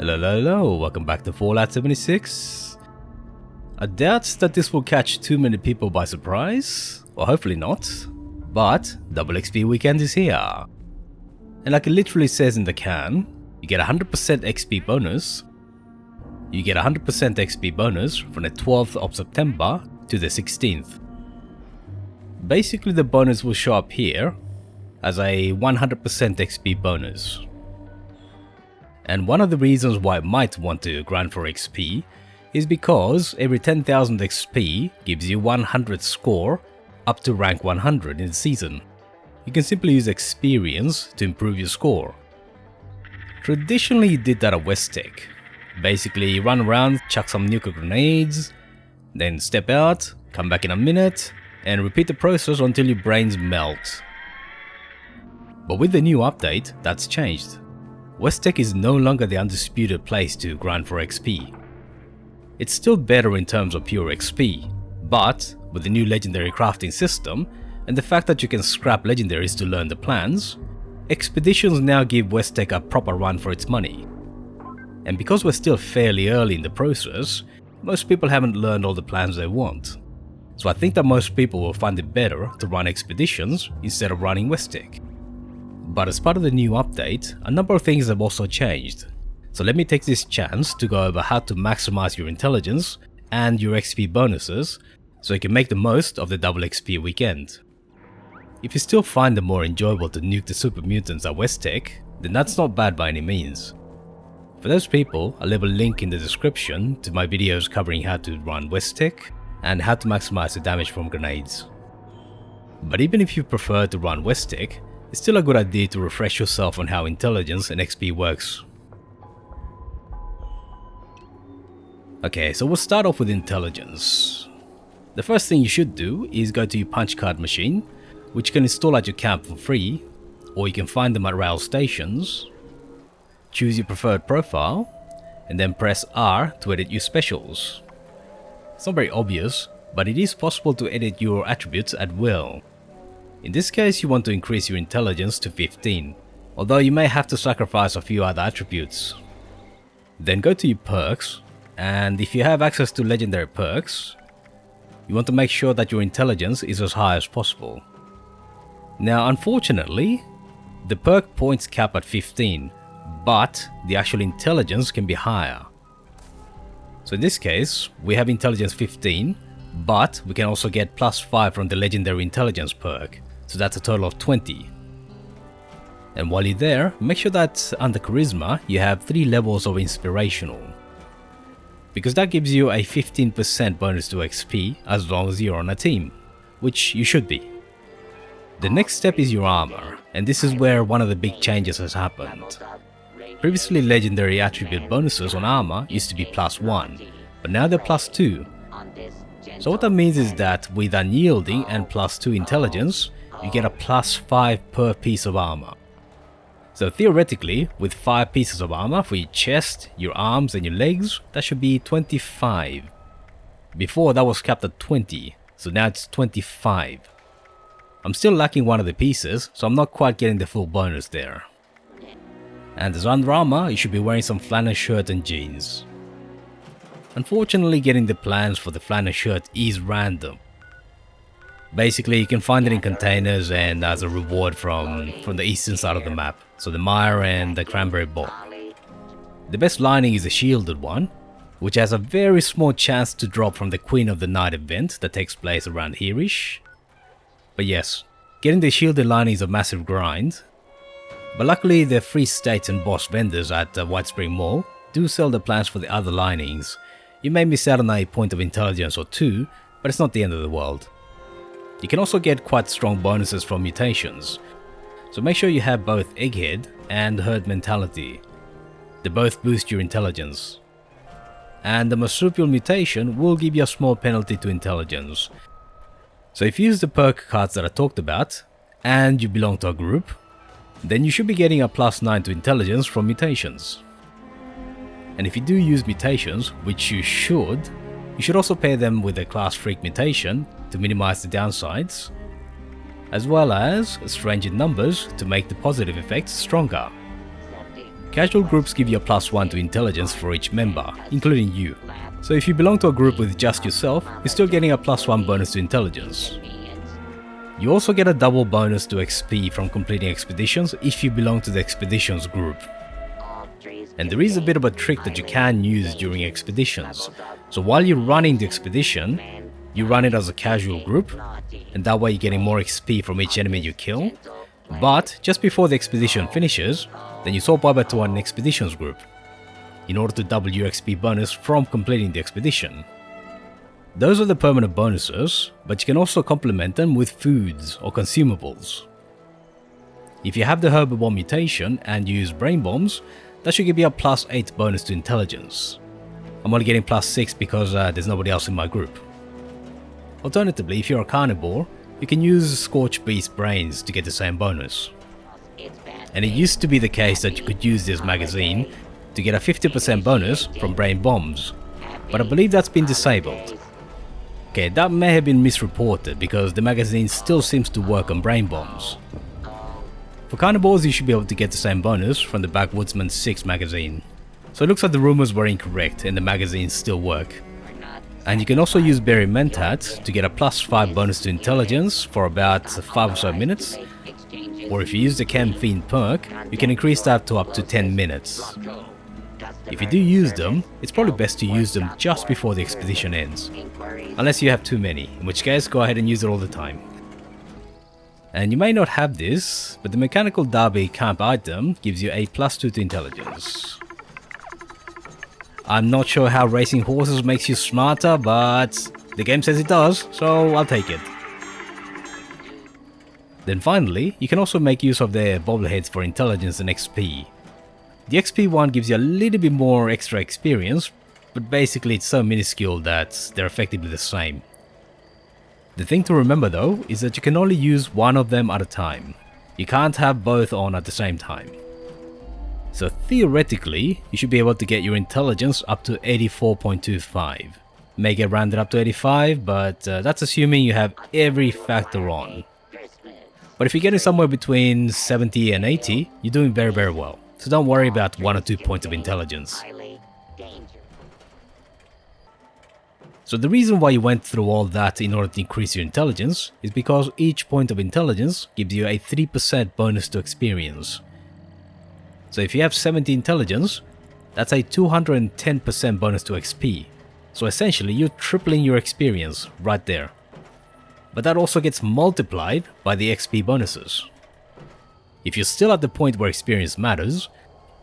Hello, welcome back to Fallout 76. I doubt that this will catch too many people by surprise, or hopefully not, but Double XP Weekend is here. And like it literally says in the can, you get 100% XP bonus. You get 100% XP bonus from the 12th of September to the 16th. Basically the bonus will show up here as a 100% XP bonus. And one of the reasons why I might want to grind for XP is because every 10,000 XP gives you 100 score up to rank 100 in the season. You can simply use experience to improve your score. Traditionally you did that at West Tek. Basically you run around, chuck some nuclear grenades, then step out, come back in a minute, and repeat the process until your brains melt. But with the new update, that's changed. West Tek is no longer the undisputed place to grind for XP. It's still better in terms of pure XP, but with the new legendary crafting system and the fact that you can scrap legendaries to learn the plans, Expeditions now give West Tek a proper run for its money. And because we're still fairly early in the process, most people haven't learned all the plans they want. So I think that most people will find it better to run Expeditions instead of running West Tek. But as part of the new update, a number of things have also changed. So let me take this chance to go over how to maximize your intelligence and your XP bonuses so you can make the most of the double XP weekend. If you still find it more enjoyable to nuke the super mutants at West Tek, then that's not bad by any means. For those people, I'll leave a link in the description to my videos covering how to run West Tek and how to maximize the damage from grenades. But even if you prefer to run West Tek, it's still a good idea to refresh yourself on how intelligence and XP works. Okay, so we'll start off with intelligence. The first thing you should do is go to your punch card machine, which you can install at your camp for free, or you can find them at rail stations. Choose your preferred profile, and then press R to edit your specials. It's not very obvious, but it is possible to edit your attributes at will. In this case, you want to increase your intelligence to 15, although you may have to sacrifice a few other attributes. Then go to your perks, and if you have access to legendary perks, you want to make sure that your intelligence is as high as possible. Now unfortunately, the perk points cap at 15, but the actual intelligence can be higher. So in this case, we have intelligence 15, but we can also get +5 from the legendary intelligence perk, so that's a total of 20. And while you're there, make sure that under charisma you have 3 levels of inspirational, because that gives you a 15% bonus to XP as long as you're on a team, which you should be. The next step is your armor, and this is where one of the big changes has happened. Previously legendary attribute bonuses on armor used to be +1, but now they're +2. So what that means is that with unyielding and +2 intelligence, you get a +5 per piece of armor. So theoretically, with 5 pieces of armor for your chest, your arms and your legs, that should be 25. Before that was capped at 20, so now it's 25. I'm still lacking one of the pieces, so I'm not quite getting the full bonus there. And as under armor, you should be wearing some flannel shirt and jeans. Unfortunately, getting the plans for the flannel shirt is random. Basically, you can find it in containers and as a reward from the eastern side of the map, so the mire and the cranberry bog. The best lining is a shielded one, which has a very small chance to drop from the Queen of the Night event that takes place around here-ish. But yes, getting the shielded lining is a massive grind. But luckily the free states and boss vendors at White Spring Mall do sell the plans for the other linings. You may miss out on a point of intelligence or 2, but it's not the end of the world. You can also get quite strong bonuses from mutations, so make sure you have both Egghead and Herd Mentality. They both boost your intelligence. And the Marsupial mutation will give you a small penalty to intelligence. So if you use the perk cards that I talked about, and you belong to a group, then you should be getting a +9 to intelligence from mutations. And if you do use mutations, which you should also pair them with a class freak mutation to minimize the downsides, as well as strange in numbers to make the positive effects stronger. Casual groups give you a +1 to intelligence for each member, including you. So if you belong to a group with just yourself, you're still getting a +1 bonus to intelligence. You also get a double bonus to XP from completing expeditions if you belong to the expeditions group. And there is a bit of a trick that you can use during expeditions. So while you're running the expedition, you run it as a casual group, and that way you're getting more XP from each enemy you kill. But just before the expedition finishes, then you swap over to an expeditions group in order to double your XP bonus from completing the expedition. Those are the permanent bonuses, but you can also complement them with foods or consumables. If you have the herbivore mutation and use brain bombs, that should give you a +8 bonus to intelligence. I'm only getting +6 because there's nobody else in my group. Alternatively, if you're a carnivore, you can use Scorched Beast brains to get the same bonus. And it used to be the case that you could use this magazine to get a 50% bonus from brain bombs, but I believe that's been disabled. Okay, that may have been misreported because the magazine still seems to work on brain bombs. For carnivores, you should be able to get the same bonus from the Backwoodsman 6 magazine. So it looks like the rumors were incorrect and the magazines still work. And you can also use Berry Mentat to get a +5 bonus to intelligence for about 5 or so minutes. Or if you use the Chem Fiend perk, you can increase that to up to 10 minutes. If you do use them, it's probably best to use them just before the expedition ends. Unless you have too many, in which case go ahead and use it all the time. And you may not have this, but the Mechanical Derby camp item gives you a +2 to intelligence. I'm not sure how racing horses makes you smarter, but the game says it does, so I'll take it. Then finally, you can also make use of their bobbleheads for intelligence and XP. The XP one gives you a little bit more extra experience, but basically it's so minuscule that they're effectively the same. The thing to remember though is that you can only use one of them at a time. You can't have both on at the same time. So theoretically, you should be able to get your intelligence up to 84.25. May get rounded up to 85, but that's assuming you have every factor on. But if you're getting somewhere between 70 and 80, you're doing very well. So don't worry about 1 or 2 points of intelligence. So the reason why you went through all that in order to increase your intelligence is because each point of intelligence gives you a 3% bonus to experience. So if you have 70 intelligence, that's a 210% bonus to XP. So essentially you're tripling your experience right there. But that also gets multiplied by the XP bonuses. If you're still at the point where experience matters,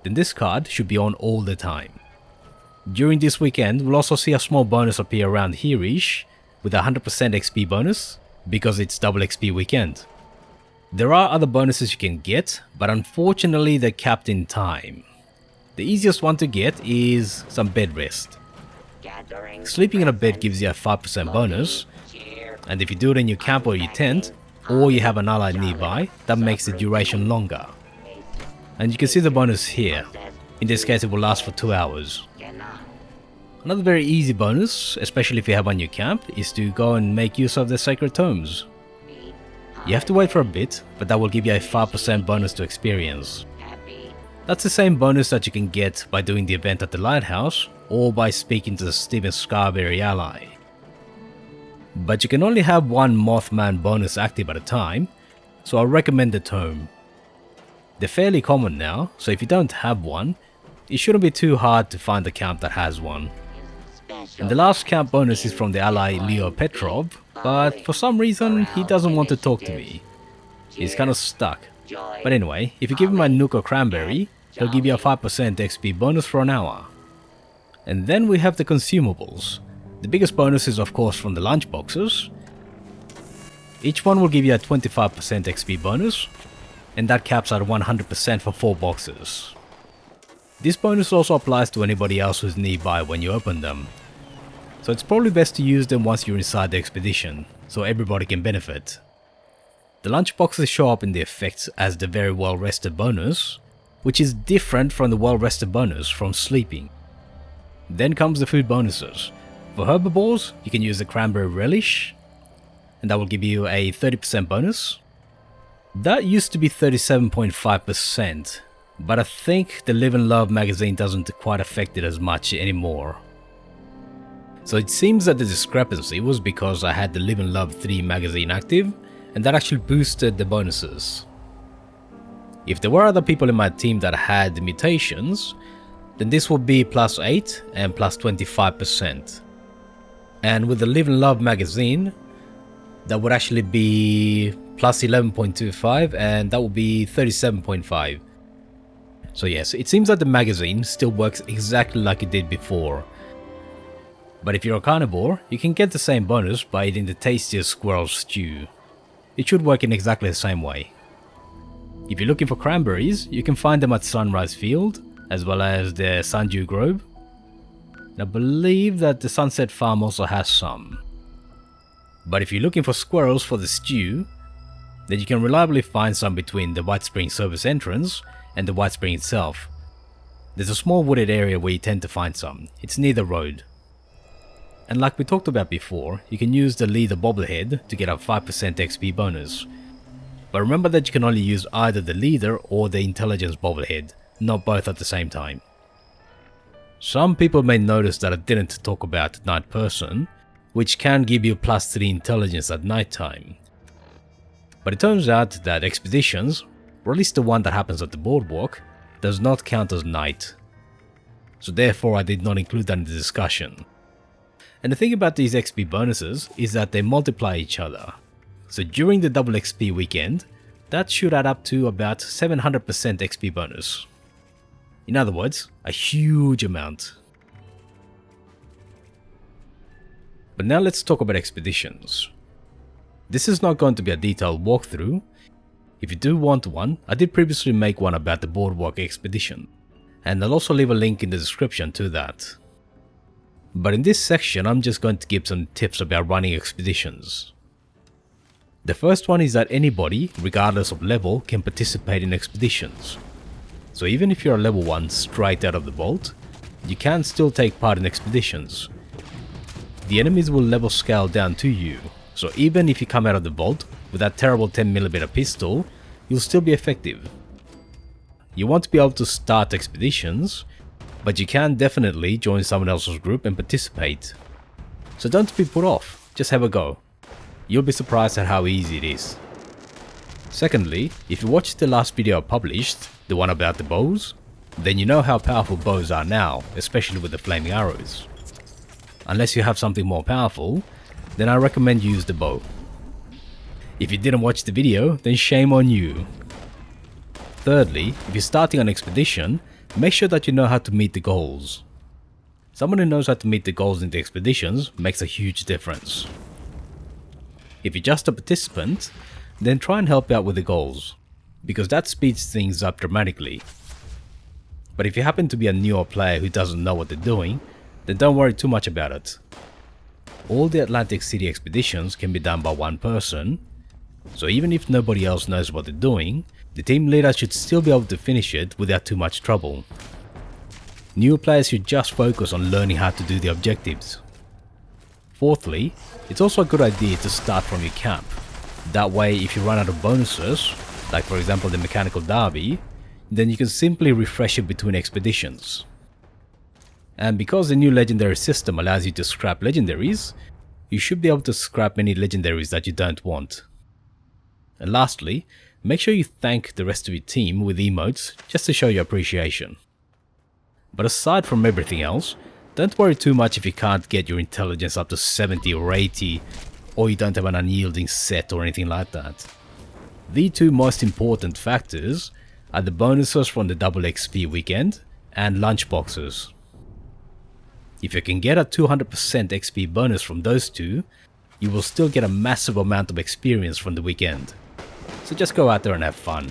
then this card should be on all the time. During this weekend, we'll also see a small bonus appear around here-ish with a 100% XP bonus because it's double XP weekend. There are other bonuses you can get, but unfortunately they're capped in time. The easiest one to get is some bed rest. Sleeping in a bed gives you a 5% bonus, and if you do it in your camp or your tent, or you have an ally nearby, that makes the duration longer. And you can see the bonus here. In this case it will last for 2 hours. Another very easy bonus, especially if you have one in your camp, is to go and make use of the Sacred Tomes. You have to wait for a bit, but that will give you a 5% bonus to experience. That's the same bonus that you can get by doing the event at the lighthouse, or by speaking to the Steven Scarberry ally. But you can only have one Mothman bonus active at a time, so I recommend the Tome. They're fairly common now, so if you don't have one, it shouldn't be too hard to find a camp that has one. And the last camp bonus is from the ally Leo Petrov, but for some reason he doesn't want to talk to me. He's kind of stuck. But anyway, if you give him a Nuka Cranberry, he'll give you a 5% XP bonus for an hour. And then we have the consumables. The biggest bonus is of course from the lunchboxes. Each one will give you a 25% XP bonus, and that caps at 100% for 4 boxes. This bonus also applies to anybody else who's nearby when you open them. So it's probably best to use them once you're inside the expedition, so everybody can benefit. The lunchboxes show up in the effects as the very well rested bonus, which is different from the well rested bonus from sleeping. Then comes the food bonuses. For herbivores, you can use the Cranberry Relish, and that will give you a 30% bonus. That used to be 37.5%, but I think the Live and Love magazine doesn't quite affect it as much anymore. So it seems that the discrepancy was because I had the Live and Love 3 magazine active, and that actually boosted the bonuses. If there were other people in my team that had mutations, then this would be plus 8 and plus 25%. And with the Live and Love magazine, that would actually be plus 11.25 and that would be 37.5. So yes, it seems that the magazine still works exactly like it did before. But if you're a carnivore, you can get the same bonus by eating the tastiest squirrel stew. It should work in exactly the same way. If you're looking for cranberries, you can find them at Sunrise Field, as well as the Sundew Grove. And I believe that the Sunset Farm also has some. But if you're looking for squirrels for the stew, then you can reliably find some between the White Spring service entrance and the White Spring itself. There's a small wooded area where you tend to find some. It's near the road. And like we talked about before, you can use the leader bobblehead to get a 5% XP bonus. But remember that you can only use either the leader or the intelligence bobblehead, not both at the same time. Some people may notice that I didn't talk about Night Person, which can give you plus 3 intelligence at night time. But it turns out that expeditions, or at least the one that happens at the boardwalk, does not count as night. So therefore I did not include that in the discussion. And the thing about these XP bonuses is that they multiply each other. So during the double XP weekend, that should add up to about 700% XP bonus. In other words, a huge amount. But now let's talk about expeditions. This is not going to be a detailed walkthrough. If you do want one, I did previously make one about the boardwalk expedition, and I'll also leave a link in the description to that. But in this section, I'm just going to give some tips about running expeditions. The first one is that anybody, regardless of level, can participate in expeditions. So even if you're a level 1 straight out of the vault, you can still take part in expeditions. The enemies will level scale down to you, so even if you come out of the vault with that terrible 10mm pistol, you'll still be effective. You won't be able to start expeditions, but you can definitely join someone else's group and participate. So don't be put off, just have a go. You'll be surprised at how easy it is. Secondly, if you watched the last video I published, the one about the bows, then you know how powerful bows are now, especially with the flaming arrows. Unless you have something more powerful, then I recommend you use the bow. If you didn't watch the video, then shame on you. Thirdly, if you're starting an expedition, make sure that you know how to meet the goals. Someone who knows how to meet the goals in the expeditions makes a huge difference. If you're just a participant, then try and help out with the goals, because that speeds things up dramatically. But if you happen to be a newer player who doesn't know what they're doing, then don't worry too much about it. All the Atlantic City expeditions can be done by one person, so even if nobody else knows what they're doing, the team leader should still be able to finish it without too much trouble. New players should just focus on learning how to do the objectives. Fourthly, it's also a good idea to start from your camp. That way, if you run out of bonuses, like for example the Mechanical Derby, then you can simply refresh it between expeditions. And because the new legendary system allows you to scrap legendaries, you should be able to scrap any legendaries that you don't want. And lastly, make sure you thank the rest of your team with emotes just to show your appreciation. But aside from everything else, don't worry too much if you can't get your intelligence up to 70 or 80, or you don't have an unyielding set or anything like that. The two most important factors are the bonuses from the double XP weekend and lunchboxes. If you can get a 200% XP bonus from those two, you will still get a massive amount of experience from the weekend. So just go out there and have fun.